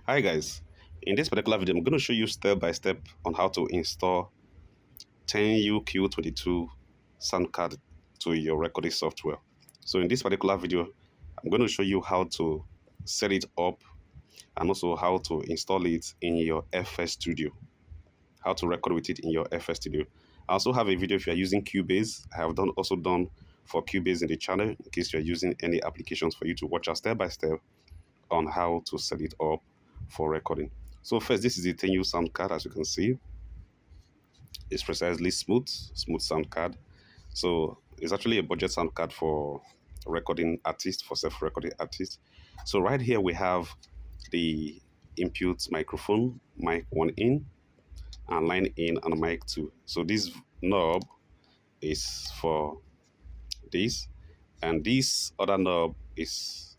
Hi guys, in this particular video I'm going to show you step by step on how to install Teyun Q22 sound card to your recording software. So in this particular video I'm going to show you how to set it up and also how to install it in your FL Studio, how to record with it in your FL Studio. I also have a video if you are using Cubase. I have also done for Cubase in the channel in case you are using any applications for you to watch out step by step on how to set it up for recording. So first, this is the Teyun sound card. As you can see, it's precisely smooth sound card. So it's actually a budget sound card for recording artists, for self-recording artists. So right here we have the input microphone, mic 1 in and line in and mic 2. So this knob is for this, and this other knob is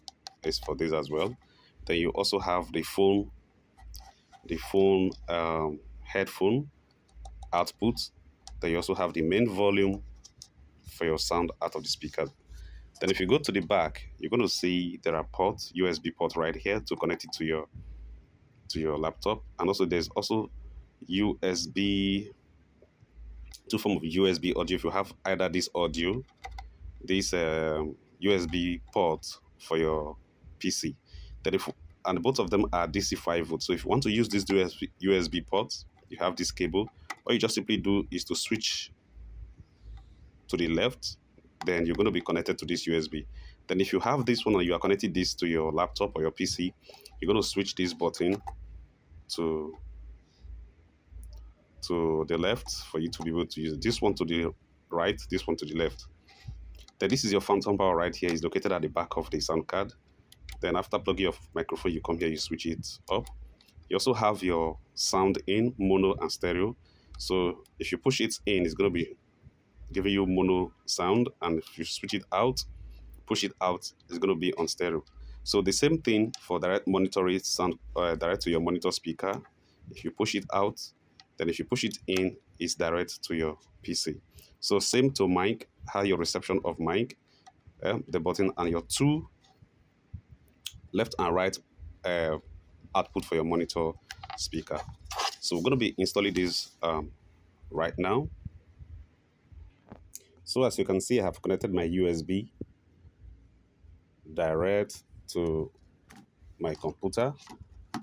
for this as well. Then you also have the phone headphone output. Then you also have the main volume for your sound out of the speaker. Then if you go to the back, you're going to see there are ports, USB port right here to connect it to your laptop. And also there's also USB, two forms of USB audio. If you have either this audio, this USB port for your PC, then and both of them are DC 5 volts. So if you want to use this USB ports, you have this cable. All you just simply do is to switch to the left, then you're going to be connected to this USB. Then if you have this one and you are connecting this to your laptop or your PC, you're going to switch this button to the left for you to be able to use this one to the right, this one to the left. Then this is your phantom power right here. It's located at the back of the sound card. Then after plugging your microphone, you come here, you switch it up. You also have your sound in, mono and stereo. So if you push it in, it's going to be giving you mono sound. And if you switch it out, push it out, it's going to be on stereo. So the same thing for direct monitoring sound, direct to your monitor speaker. If you push it out, then if you push it in, it's direct to your PC. So same to mic, how your reception of mic, the button and your two left and right output for your monitor speaker. So we're going to be installing this right now. So as you can see, I have connected my USB direct to my computer.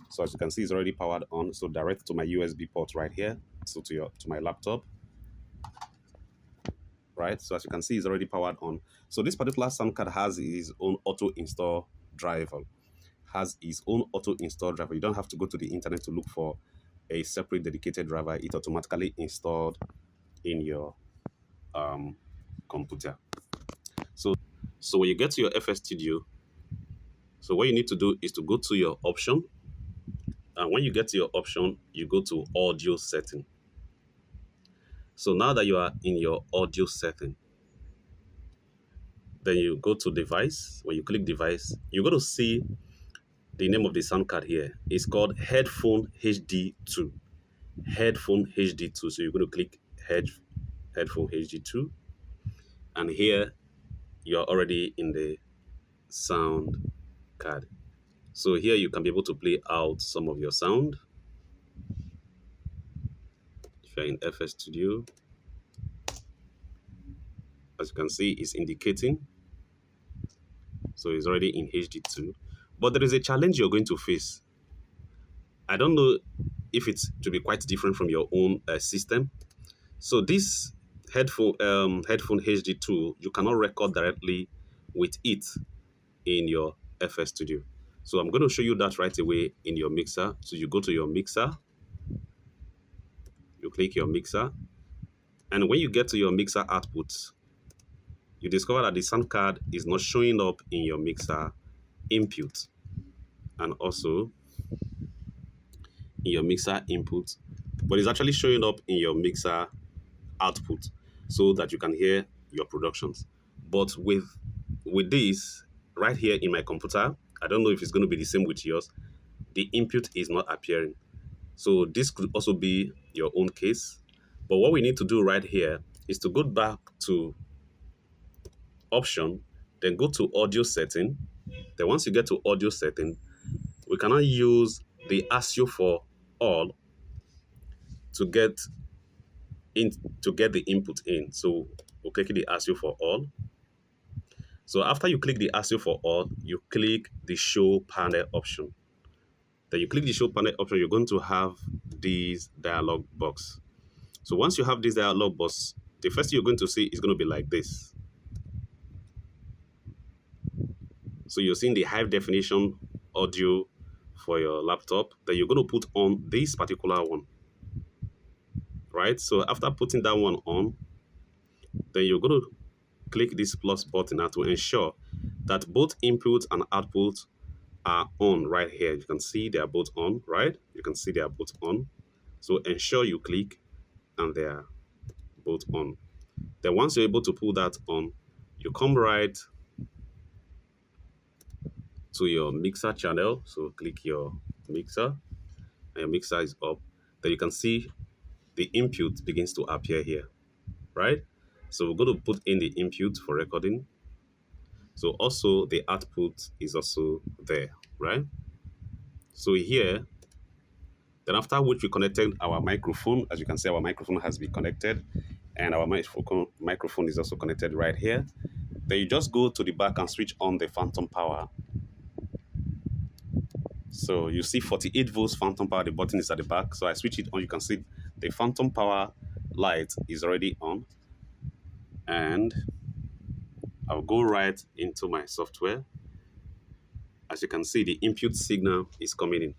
So as you can see, it's already powered on. So direct to my USB port right here. So to my laptop. Right. So as you can see, it's already powered on. So this particular sound card has its own auto install driver. You don't have to go to the internet to look for a separate dedicated driver. It automatically installed in your computer. So when you get to your FL Studio, so what you need to do is to go to your option, and when you get to your option, you go to audio setting. So now that you are in your audio setting, then you go to device. When you click device, you're going to see the name of the sound card here. It's called Headphone HD2. Headphone HD2. So you're going to click Headphone HD2. And here you're already in the sound card. So here you can be able to play out some of your sound. If you're in FL Studio, as you can see, it's indicating. So it's already in HD2. But there is a challenge you're going to face. I don't know if it's to be quite different from your own system. So this headphone HD2, you cannot record directly with it in your FL Studio. So I'm going to show you that right away in your mixer. So you go to your mixer, you click your mixer, and when you get to your mixer output, you discover that the sound card is not showing up in your mixer input and also in your mixer input, but it's actually showing up in your mixer output so that you can hear your productions. But with this right here in my computer, I don't know if it's going to be the same with yours, the input is not appearing. So this could also be your own case. But what we need to do right here is to go back to option, then go to audio setting. Then once you get to audio setting, we cannot use the Asio for all to get the input in. So we'll click the Asio for all. So after you click the Asio for all, you click the show panel option. Then you click the show panel option, you're going to have this dialog box. So once you have this dialog box, the first thing you're going to see is going to be like this. So you're seeing the high definition audio for your laptop. Then you're going to put on this particular one, right? So after putting that one on, then you're going to click this plus button now to ensure that both input and output are on right here. You can see they are both on, right? You can see they are both on. So ensure you click and they are both on. Then once you're able to pull that on, you come right to your mixer channel. So click your mixer and your mixer is up. Then you can see the input begins to appear here, right? So we're going to put in the input for recording. So also the output is also there, right? So here, then after which we connected our microphone. As you can see, our microphone has been connected and our microphone is also connected right here. Then you just go to the back and switch on the phantom power. So you see 48 volts phantom power, the button is at the back. So I switch it on, you can see the phantom power light is already on. And I'll go right into my software. As you can see, the input signal is coming in.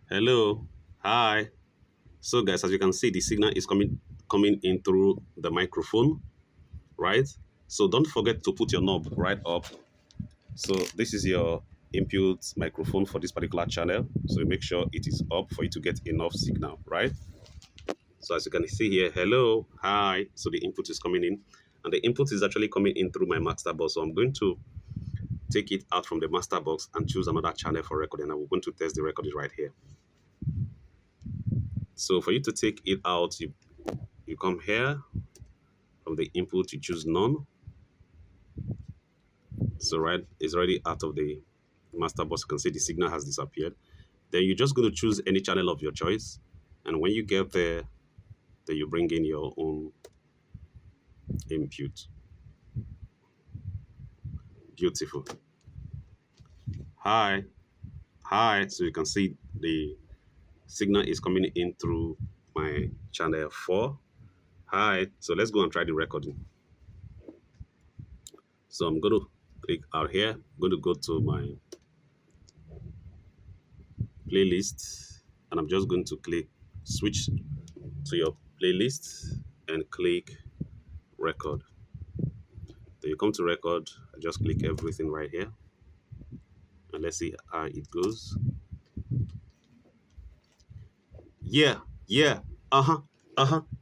Hello, hi. So guys, as you can see, the signal is coming in through the microphone, right? So don't forget to put your knob right up. So this is your input microphone for this particular channel. So make sure it is up for you to get enough signal, right? So as you can see here, hello, hi. So the input is coming in and the input is actually coming in through my master box. So I'm going to take it out from the master box and choose another channel for recording. And we're going to test the recording right here. So for you to take it out, you come here from the input, you choose none. So right, it's already out of the master box. You can see the signal has disappeared. Then you're just going to choose any channel of your choice. And when you get there, then you bring in your own input. Beautiful. Hi. Hi. So you can see the signal is coming in through my channel 4. Hi. So let's go and try the recording. So I'm going to click out here. I'm going to go to my playlist and I'm just going to switch to your playlist and click record. Then you come to record, I just click everything right here and let's see how it goes. Yeah, yeah,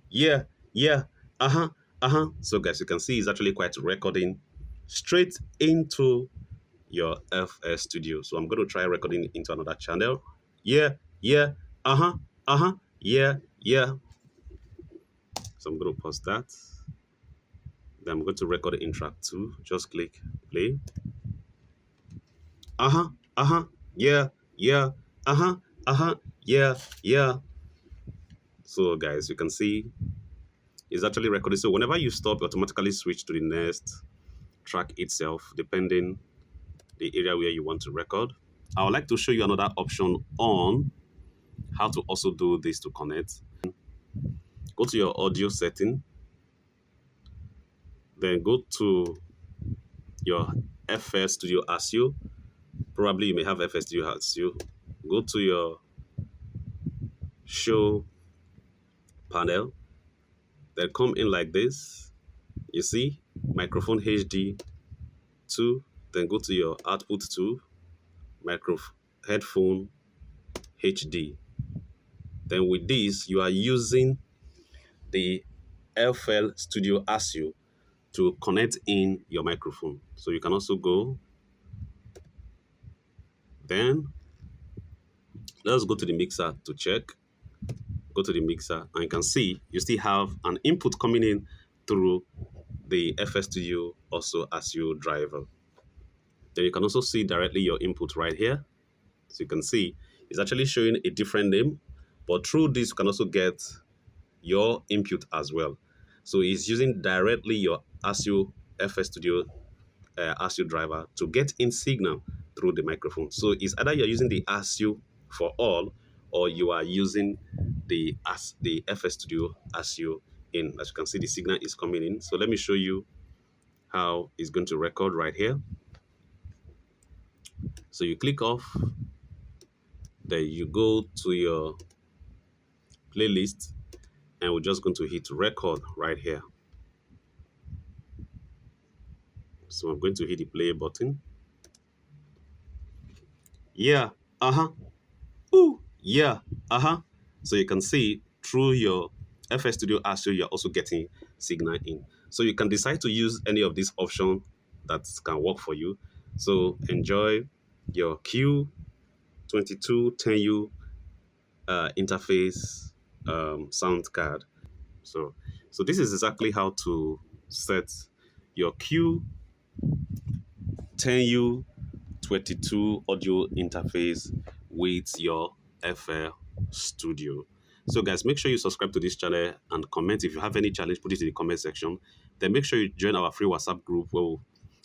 yeah, yeah, So guys, you can see it's actually quite recording straight into your FL Studio. So I'm going to try recording into another channel. Yeah, yeah, yeah, yeah. So I'm going to pause that. Then I'm going to record in track 2. Just click play. Yeah, yeah, yeah, yeah. So guys, you can see it's actually recording. So whenever you stop, you automatically switch to the next track itself, depending the area where you want to record. I would like to show you another option on how to also do this to connect. Go to your audio setting. Then go to your FL Studio Asio. Probably you may have FL Studio Asio. Go to your show panel. Then come in like this. You see, microphone HD 2. Then go to your output 2, headphone HD. Then with this, you are using the FL Studio Asio to connect in your microphone. So you can also go. Then let's go to the mixer to check. Go to the mixer and you can see you still have an input coming in through the FL Studio also Asio driver. Then you can also see directly your input right here. So you can see it's actually showing a different name, but through this you can also get your input as well. So it's using directly your Asio FL Studio Asio driver to get in signal through the microphone. So it's either you're using the Asio for all, or you are using the FL Studio Asio in. As you can see, the signal is coming in. So let me show you how it's going to record right here. So you click off, then you go to your playlist, and we're just going to hit record right here. So I'm going to hit the play button. Yeah, ooh, yeah, So you can see through your FL Studio Asio, you're also getting signal in. So you can decide to use any of these options that can work for you. So enjoy your Q22 10U interface sound card. So this is exactly how to set your Q22 audio interface with your FL Studio. So guys, make sure you subscribe to this channel and comment. If you have any challenge, put it in the comment section. Then make sure you join our free WhatsApp group,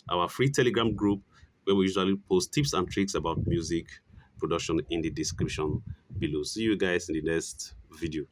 our free Telegram group, where we usually post tips and tricks about music production in the description below. See you guys in the next video.